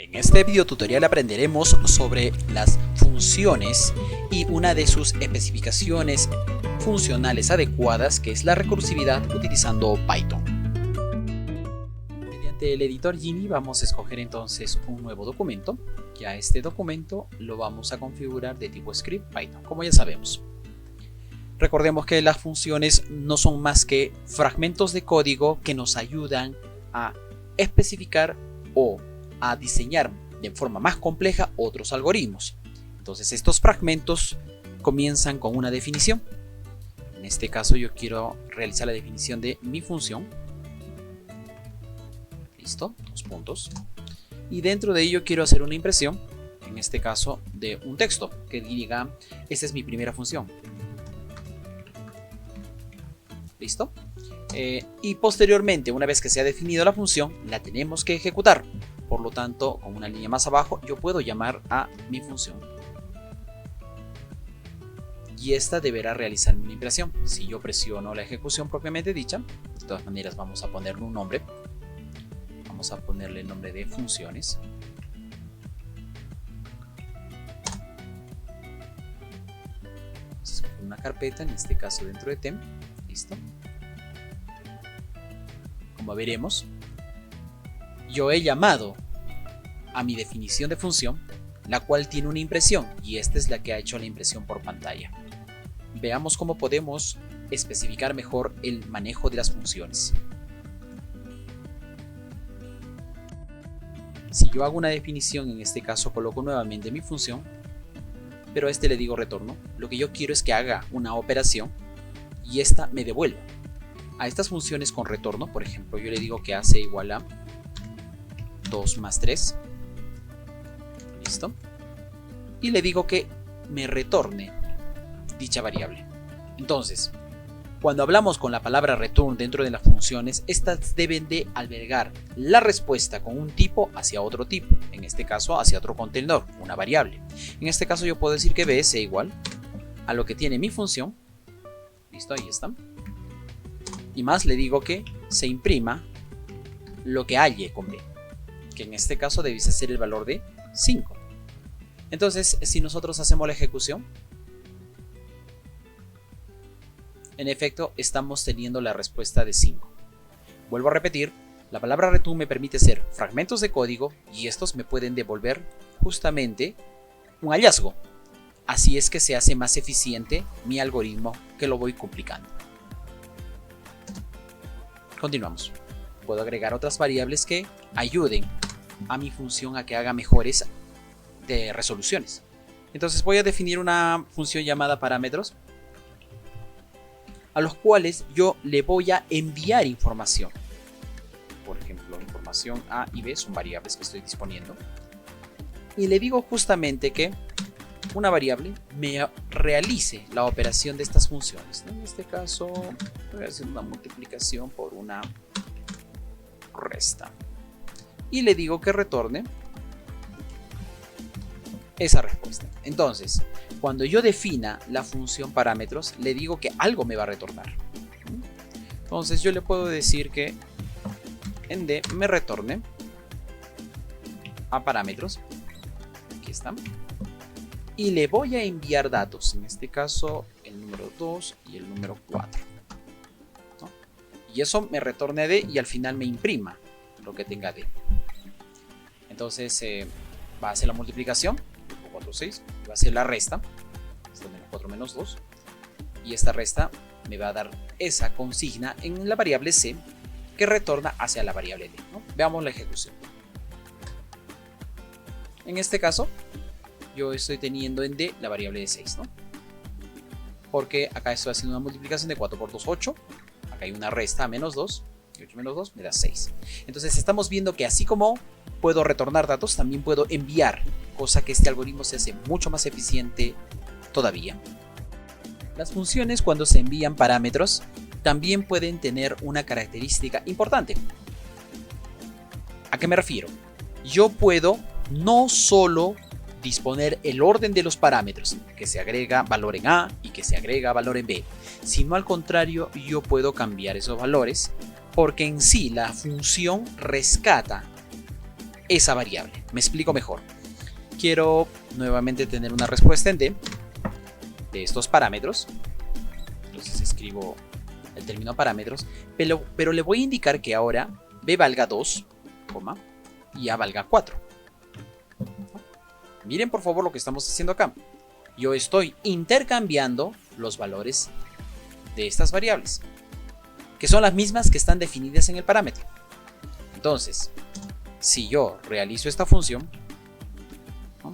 En este video tutorial aprenderemos sobre las funciones y una de sus especificaciones funcionales adecuadas, que es la recursividad utilizando Python. Mediante el editor Geany vamos a escoger entonces un nuevo documento. Ya este documento lo vamos a configurar de tipo script Python, como ya sabemos. Recordemos que las funciones no son más que fragmentos de código que nos ayudan a especificar o a diseñar de forma más compleja otros algoritmos. Entonces estos fragmentos comienzan con una definición. En este caso yo quiero realizar la definición de mi función. Listo, 2 puntos. Y dentro de ello quiero hacer una impresión, en este caso de un texto que diga: esta es mi primera función. ¿Listo? Y posteriormente, una vez que se ha definido la función, la tenemos que ejecutar. Por lo tanto, con una línea más abajo, yo puedo llamar a mi función. Y esta deberá realizar una impresión. Si yo presiono la ejecución propiamente dicha, de todas maneras vamos a ponerle un nombre. Vamos a ponerle el nombre de funciones. Vamos a escoger una carpeta, en este caso dentro de tem. Listo. Como veremos, yo he llamado a mi definición de función, la cual tiene una impresión, y esta es la que ha hecho la impresión por pantalla. Veamos cómo podemos especificar mejor el manejo de las funciones. Si yo hago una definición, en este caso coloco nuevamente mi función, pero a este le digo retorno, lo que yo quiero es que haga una operación y esta me devuelva. A estas funciones con retorno, por ejemplo, yo le digo que hace igual a 2 más 3. Listo. Y le digo que me retorne dicha variable. Entonces, cuando hablamos con la palabra return dentro de las funciones, estas deben de albergar la respuesta con un tipo hacia otro tipo. En este caso, hacia otro contenedor, una variable. En este caso yo puedo decir que b sea igual a lo que tiene mi función. Listo, ahí está. Y más le digo que se imprima lo que halle con b, que en este caso debiese ser el valor de 5. Entonces, si nosotros hacemos la ejecución, en efecto estamos teniendo la respuesta de 5. Vuelvo a repetir, la palabra return me permite hacer fragmentos de código y estos me pueden devolver justamente un hallazgo. Así es que se hace más eficiente mi algoritmo, que lo voy complicando. Continuamos. Puedo agregar otras variables que ayuden a mi función a que haga mejores resoluciones. Entonces voy a definir una función llamada parámetros, a los cuales yo le voy a enviar información. Por ejemplo, información A y B son variables que estoy disponiendo. Y le digo justamente que una variable me realice la operación de estas funciones. En este caso voy a hacer una multiplicación por una resta. Y le digo que retorne esa respuesta. Entonces, cuando yo defina la función parámetros, le digo que algo me va a retornar. Entonces yo le puedo decir que en D me retorne a parámetros. Aquí están. Y le voy a enviar datos, en este caso el número 2 y el número 4. ¿No? Y eso me retorne D y al final me imprima lo que tenga D. Entonces va a hacer la multiplicación, 4, 6, va a hacer la resta, esto menos 4 menos 2. Y esta resta me va a dar esa consigna en la variable C, que retorna hacia la variable D. ¿No? Veamos la ejecución. En este caso, yo estoy teniendo en D la variable de 6, ¿no? Porque acá estoy haciendo una multiplicación de 4 por 2, 8. Acá hay una resta a menos 2. Y 8 menos 2 me da 6. Entonces estamos viendo que así como puedo retornar datos, también puedo enviar, cosa que este algoritmo se hace mucho más eficiente todavía. Las funciones, cuando se envían parámetros, también pueden tener una característica importante. ¿A qué me refiero? Yo puedo no solo disponer el orden de los parámetros, que se agrega valor en A y que se agrega valor en B, sino al contrario, yo puedo cambiar esos valores, porque en sí la función rescata esa variable. Me explico mejor. Quiero nuevamente tener una respuesta en D de estos parámetros. Entonces escribo el término parámetros, pero le voy a indicar que ahora B valga 2, y A valga 4. Miren por favor lo que estamos haciendo acá. Yo estoy intercambiando los valores de estas variables, que son las mismas que están definidas en el parámetro. Entonces, si yo realizo esta función, ¿no?,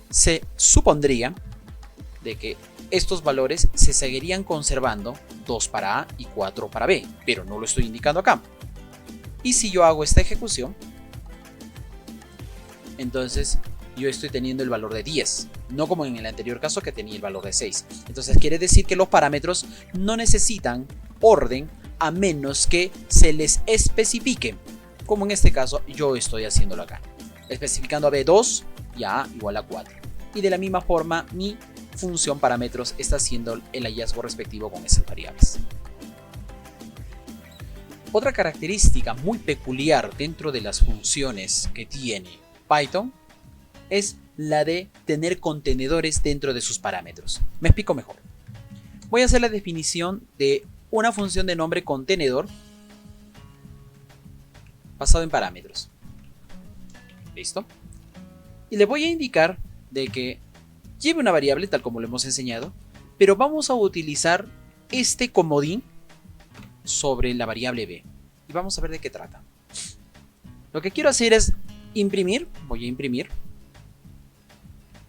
se supondría de que estos valores se seguirían conservando, 2 para A y 4 para B, pero no lo estoy indicando acá. Y si yo hago esta ejecución, entonces yo estoy teniendo el valor de 10, no como en el anterior caso que tenía el valor de 6. Entonces quiere decir que los parámetros no necesitan orden a menos que se les especifique, como en este caso yo estoy haciéndolo acá, especificando a B2 y a A igual a 4. Y de la misma forma mi función parámetros está haciendo el hallazgo respectivo con esas variables. Otra característica muy peculiar dentro de las funciones que tiene Python es la de tener contenedores dentro de sus parámetros. Me explico mejor. Voy a hacer la definición de una función de nombre contenedor basado en parámetros. ¿Listo? Y le voy a indicar de que lleve una variable tal como lo hemos enseñado, pero vamos a utilizar este comodín sobre la variable B. Y vamos a ver de qué trata. Lo que quiero hacer es imprimir, voy a imprimir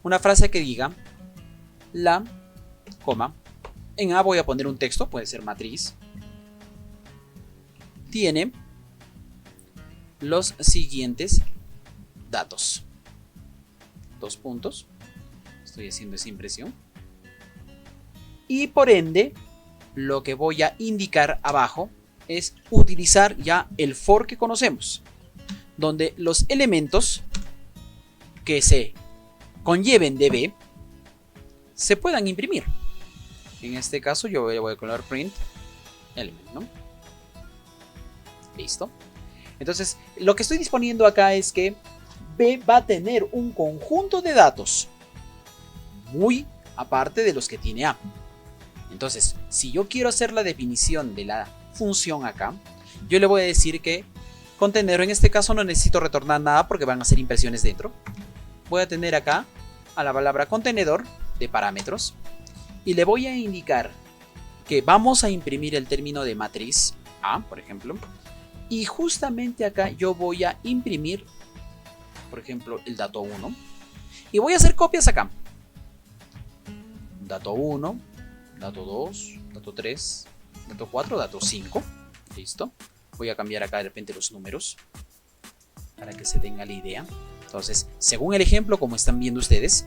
una frase que diga la, en A voy a poner un texto, puede ser matriz, tiene los siguientes datos. 2 puntos. Estoy haciendo esa impresión. Y por ende, lo que voy a indicar abajo es utilizar ya el for que conocemos, donde los elementos que se conlleven de B se puedan imprimir. En este caso yo voy a colocar print element, ¿no? Listo. Entonces lo que estoy disponiendo acá es que B va a tener un conjunto de datos muy aparte de los que tiene A. Entonces, si yo quiero hacer la definición de la función acá, yo le voy a decir que contenedor, en este caso no necesito retornar nada porque van a ser impresiones dentro. Voy a tener acá a la palabra contenedor de parámetros y le voy a indicar que vamos a imprimir el término de matriz A, por ejemplo, y justamente acá yo voy a imprimir, por ejemplo, el dato 1 y voy a hacer copias acá. Dato 1, dato 2, dato 3, dato 4, dato 5. Listo. Voy a cambiar acá de repente los números para que se tenga la idea. Entonces, según el ejemplo, como están viendo ustedes,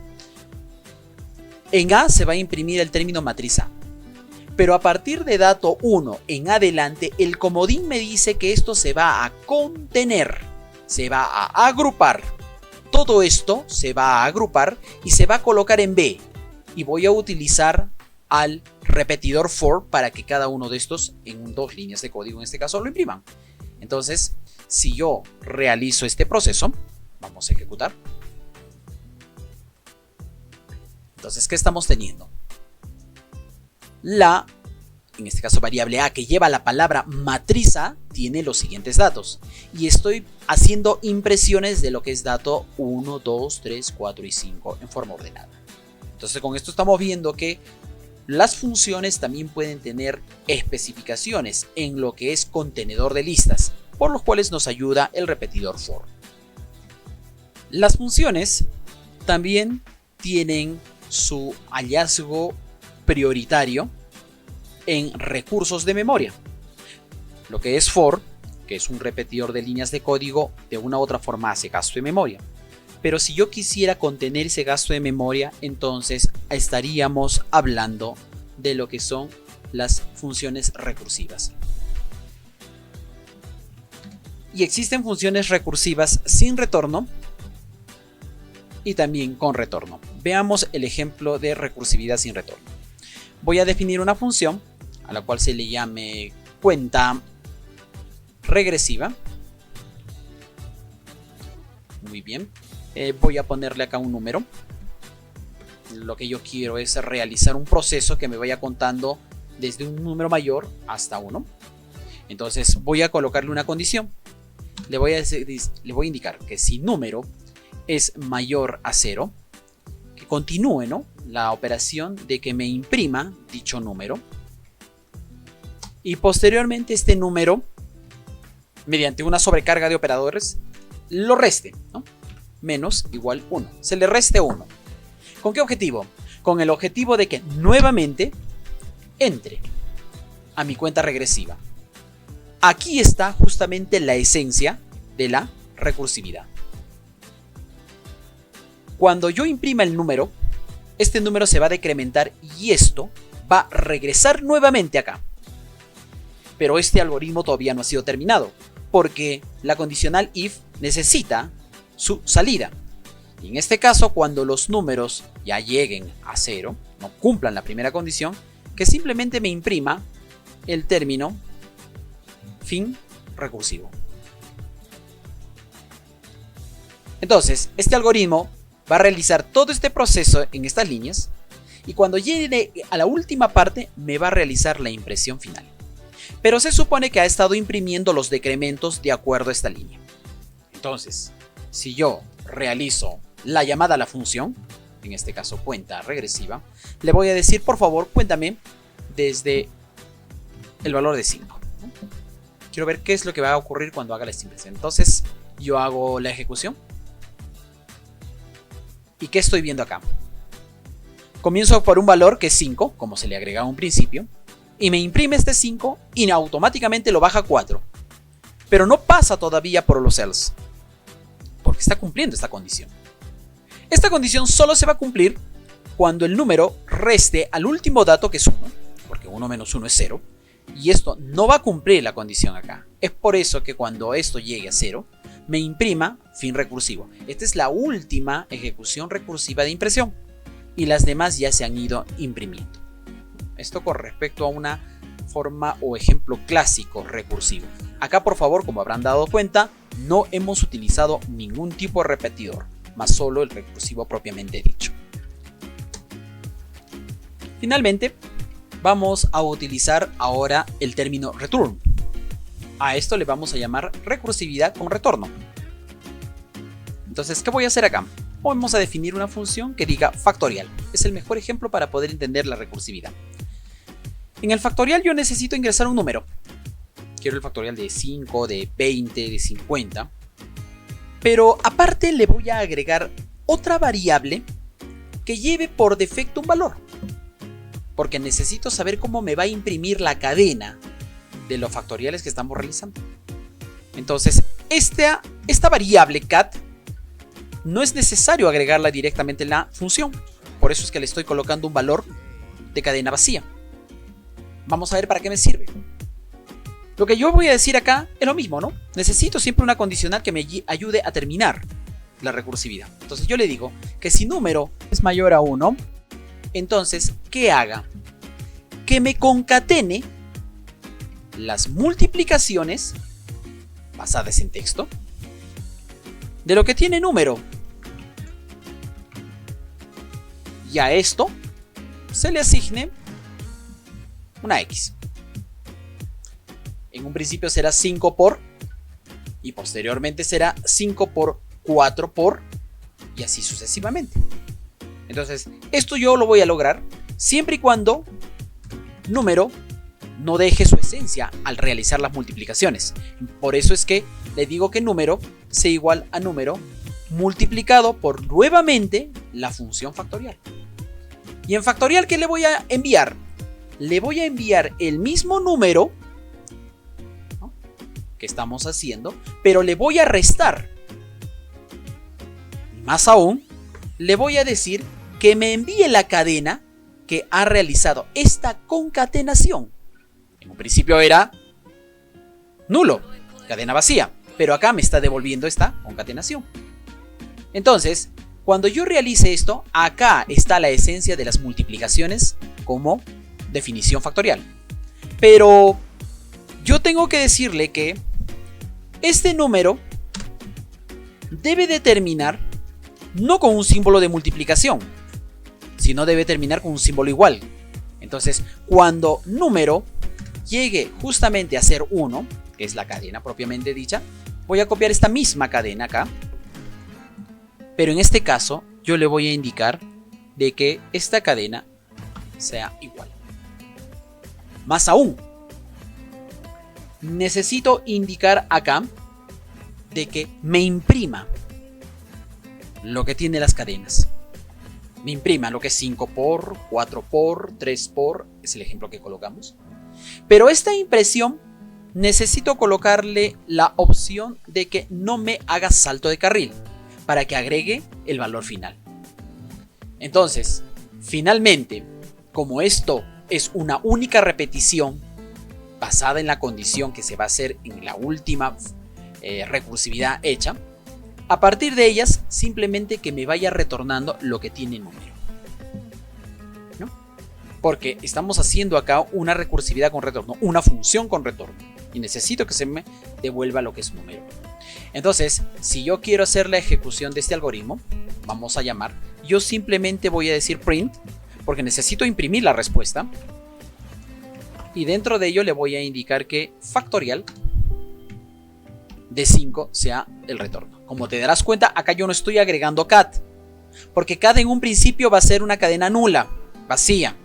en A se va a imprimir el término matriz A. Pero a partir de dato 1 en adelante, el comodín me dice que esto se va a contener, se va a agrupar. Todo esto se va a agrupar y se va a colocar en B. Y voy a utilizar al repetidor for para que cada uno de estos en 2 líneas de código en este caso lo impriman. Entonces, si yo realizo este proceso, vamos a ejecutar. Entonces, ¿qué estamos teniendo? La, en este caso variable A, que lleva la palabra matriz A, tiene los siguientes datos. Y estoy haciendo impresiones de lo que es dato 1, 2, 3, 4 y 5 en forma ordenada. Entonces, con esto estamos viendo que las funciones también pueden tener especificaciones en lo que es contenedor de listas, por los cuales nos ayuda el repetidor for. Las funciones también tienen su hallazgo prioritario en recursos de memoria. Lo que es for, que es un repetidor de líneas de código, de una u otra forma hace gasto de memoria. Pero si yo quisiera contener ese gasto de memoria, entonces estaríamos hablando de lo que son las funciones recursivas. Y existen funciones recursivas sin retorno y también con retorno. Veamos el ejemplo de recursividad sin retorno. Voy a definir una función a la cual se le llame cuenta regresiva. Muy bien. Voy a ponerle acá un número. Lo que yo quiero es realizar un proceso que me vaya contando desde un número mayor hasta 1. Entonces voy a colocarle una condición. Le voy a indicar que si número es mayor a 0, que continúe, ¿no?, la operación de que me imprima dicho número. Y posteriormente este número, mediante una sobrecarga de operadores, lo reste, ¿no? Menos igual 1. Se le reste 1. ¿Con qué objetivo? Con el objetivo de que nuevamente entre a mi cuenta regresiva. Aquí está justamente la esencia de la recursividad. Cuando yo imprima el número, este número se va a decrementar y esto va a regresar nuevamente acá. Pero este algoritmo todavía no ha sido terminado, porque la condicional if necesita su salida. Y en este caso, cuando los números ya lleguen a 0, no cumplan la primera condición, que simplemente me imprima el término fin recursivo. Entonces, este algoritmo va a realizar todo este proceso en estas líneas y cuando llegue a la última parte me va a realizar la impresión final. Pero se supone que ha estado imprimiendo los decrementos de acuerdo a esta línea. Entonces, si yo realizo la llamada a la función, en este caso cuenta regresiva, le voy a decir, por favor, cuéntame desde el valor de 5. Quiero ver qué es lo que va a ocurrir cuando haga la impresión. Entonces, yo hago la ejecución. ¿Y qué estoy viendo acá? Comienzo por un valor que es 5, como se le agregaba a un principio, y me imprime este 5 y automáticamente lo baja a 4. Pero no pasa todavía por los else, porque está cumpliendo esta condición. Esta condición solo se va a cumplir cuando el número reste al último dato, que es 1, porque 1 menos 1 es 0, y esto no va a cumplir la condición acá. Es por eso que cuando esto llegue a 0, me imprima fin recursivo. Esta es la última ejecución recursiva de impresión y las demás ya se han ido imprimiendo. Esto con respecto a una forma o ejemplo clásico recursivo. Acá, por favor, como habrán dado cuenta, no hemos utilizado ningún tipo de repetidor, más solo el recursivo propiamente dicho. Finalmente, vamos a utilizar ahora el término return. A esto le vamos a llamar recursividad con retorno. Entonces, ¿qué voy a hacer acá? Vamos a definir una función que diga factorial. Es el mejor ejemplo para poder entender la recursividad. En el factorial yo necesito ingresar un número. Quiero el factorial de 5, de 20, de 50. Pero aparte le voy a agregar otra variable que lleve por defecto un valor. Porque necesito saber cómo me va a imprimir la cadena de los factoriales que estamos realizando. Entonces, esta variable cat no es necesario agregarla directamente en la función. Por eso es que le estoy colocando un valor de cadena vacía. Vamos a ver para qué me sirve. Lo que yo voy a decir acá es lo mismo, ¿no? Necesito siempre una condicional que me ayude a terminar la recursividad. Entonces yo le digo que si número es mayor a 1, entonces, ¿qué haga? Que me concatene las multiplicaciones basadas en texto de lo que tiene número. Y a esto se le asigne una X. En un principio será 5 por, y posteriormente será 5 por 4 por, y así sucesivamente. Entonces, esto yo lo voy a lograr siempre y cuando número no deje su esencia al realizar las multiplicaciones. Por eso es que le digo que número sea igual a número multiplicado por nuevamente la función factorial. Y en factorial, ¿qué le voy a enviar? Le voy a enviar el mismo número, ¿no?, que estamos haciendo, pero le voy a restar. Y más aún, le voy a decir que me envíe la cadena que ha realizado esta concatenación. En un principio era nulo, cadena vacía, pero acá me está devolviendo esta concatenación. Entonces, cuando yo realice esto, acá está la esencia de las multiplicaciones como definición factorial. Pero yo tengo que decirle que este número debe de terminar no con un símbolo de multiplicación, sino debe terminar con un símbolo igual. Entonces, cuando número llegue justamente a ser 1, que es la cadena propiamente dicha, voy a copiar esta misma cadena acá, pero en este caso yo le voy a indicar de que esta cadena sea igual. Más aún, necesito indicar acá de que me imprima lo que tiene las cadenas. Me imprima lo que es 5 por, 4 por, 3 por, es el ejemplo que colocamos. Pero esta impresión necesito colocarle la opción de que no me haga salto de carril para que agregue el valor final. Entonces, finalmente, como esto es una única repetición basada en la condición que se va a hacer en la última recursividad hecha, a partir de ellas simplemente que me vaya retornando lo que tiene número, ¿no? Porque estamos haciendo acá una recursividad con retorno, una función con retorno, y necesito que se me devuelva lo que es número. Entonces, si yo quiero hacer la ejecución de este algoritmo, vamos a llamar, yo simplemente voy a decir print, porque necesito imprimir la respuesta, y dentro de ello le voy a indicar que factorial de 5 sea el retorno. Como te darás cuenta, acá yo no estoy agregando cat, porque cat en un principio va a ser una cadena nula, vacía,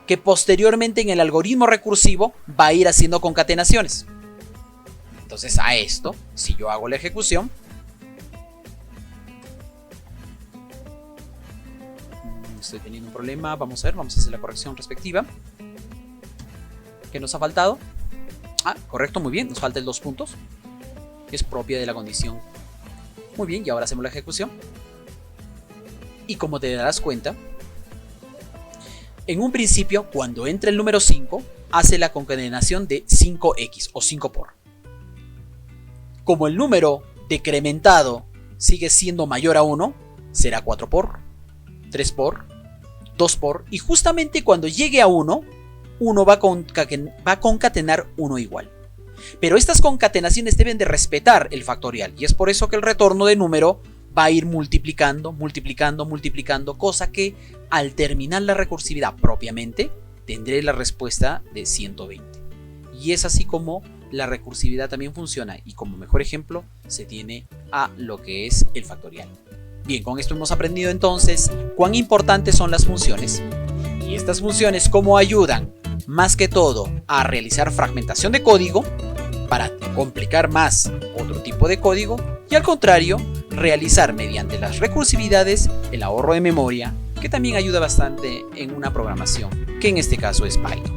que posteriormente en el algoritmo recursivo va a ir haciendo concatenaciones. Entonces a esto, si yo hago la ejecución, estoy teniendo un problema, vamos a ver, vamos a hacer la corrección respectiva. ¿Qué nos ha faltado? Correcto, muy bien, nos falta el 2 puntos. Es propia de la condición. Muy bien, y ahora hacemos la ejecución. Y como te darás cuenta, en un principio, cuando entra el número 5, hace la concatenación de 5x o 5 por. Como el número decrementado sigue siendo mayor a 1, será 4 por, 3 por, 2 por, y justamente cuando llegue a 1, uno va a concatenar uno igual. Pero estas concatenaciones deben de respetar el factorial, y es por eso que el retorno de número va a ir multiplicando, multiplicando, multiplicando, cosa que al terminar la recursividad propiamente tendré la respuesta de 120. Y es así como la recursividad también funciona, y como mejor ejemplo se tiene a lo que es el factorial. Bien, con esto hemos aprendido entonces cuán importantes son las funciones, y estas funciones cómo ayudan más que todo a realizar fragmentación de código para complicar más otro tipo de código, y al contrario, realizar mediante las recursividades el ahorro de memoria, que también ayuda bastante en una programación, que en este caso es Python.